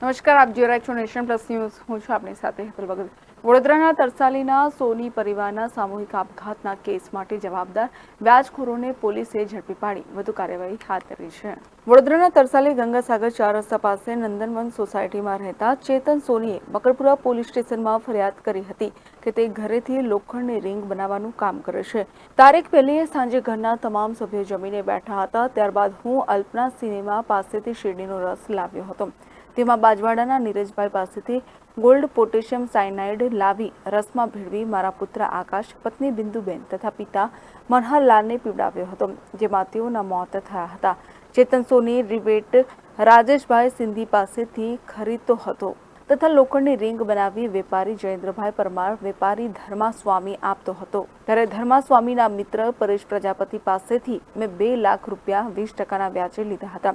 નમસ્કાર, આપ જોઈ રહ્યા છો નેશન પ્લસ ન્યૂઝ. હું છું આપની સાથે હેતલ ભગત. વડોદરાના તરસાલીના સોની પરિવારના સામૂહિક આપઘાતના કેસ માટે જવાબદાર વ્યાજખોરોને પોલીસે ઝડપી પાડી વધુ કાર્યવાહી હાથ ધરી છે. વડોદરાના તરસાલી ગંગાસાગર 4 રસ્તા પાસે નંદનવન સોસાયટીમાં રહેતા ચેતન સોનીએ બકરપુરા પોલીસ સ્ટેશનમાં ફરિયાદ કરી હતી કે તે ઘરેથી લોખંડની રિંગ બનાવવાનું કામ કરે છે. તારીખ 1 સાંજે ઘરના તમામ સભ્યો જમીને બેઠા હતા. ત્યારબાદ હું અલ્પના સિનેમા પાસેથી શેરડીનો રસ લાવ્યો હતો. તેમાં બાજવાડાના નીરજભાઈ પાસેથી ગોલ્ડ પોટેશિયમ સાયનાઇડ લાવી રસમાં ભેળવી મારા પુત્ર આકાશ, પત્ની બિંદુબેન તથા પિતા મનહરલાલને પીવડાવ્યો હતો, જેમાં તેઓના મોત થયા હતા. ચેતન સોની રિવેટ રાજેશભાઈ સિંધી પાસેથી ખરીદતો હતો તથા લોખંડની રિંગ બનાવી વેપારી જયેન્દ્રભાઈ પરમાર, વેપારી ધર્માસ્વામી આપતો હતો. ત્યારે ધર્માસ્વામીના મિત્ર પરેશ પ્રજાપતિ પાસેથી મેં 2 લાખ રૂપિયા 20% વ્યાજે લીધા હતા.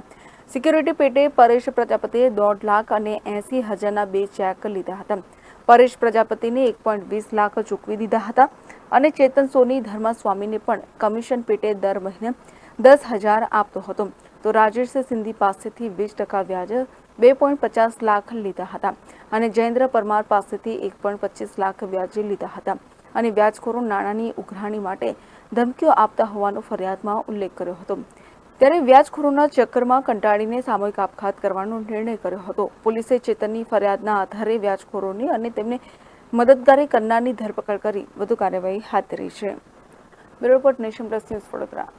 સિક્યુરિટી પેટે પરેશ પ્રજાપતિએ 1.5 લાખ અને 80,000ના 2 ચેક લીધા હતા. પરેશ પ્રજાપતિને 1.20 લાખ ચૂકવી દીધા હતા અને ચેતન સોની ધર્માસ્વામીને પણ કમિશન પેટે દર મહિને 10,000 આપતો હતો. તો રાજેશ સિંધી પાસેથી 20% વ્યાજ 2.50 લાખ લીધા હતા અને જયેન્દ્ર પરમાર પાસેથી 1.25 લાખ વ્યાજે લીધા હતા અને વ્યાજખોરો નાણાંની ઉઘરાણી માટે ધમકીઓ આપતા હોવાનો ફરિયાદમાં ઉલ્લેખ કર્યો હતો. ત્યારે વ્યાજખોરોના ચક્કરમાં કંટાળીને સામૂહિક આપઘાત કરવાનો નિર્ણય કર્યો હતો. પોલીસે ચેતનની ફરિયાદના આધારે વ્યાજખોરોની અને તેમને મદદગારી કરનારની ધરપકડ કરી વધુ કાર્યવાહી હાથ ધરી છે. Bureau report, Nation Plus news, Vadodara.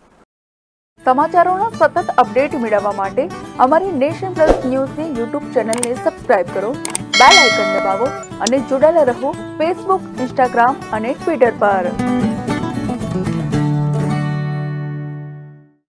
સમાચારોના સતત અપડેટ મેળવવા માટે અમારી નેશન પ્લસ ન્યૂઝની યુટ્યુબ ચેનલને સબસ્ક્રાઇબ કરો, બેલ આઇકન દબાવો અને જોડાયેલા રહો ફેસબુક, ઇન્સ્ટાગ્રામ અને ટ્વિટર પર.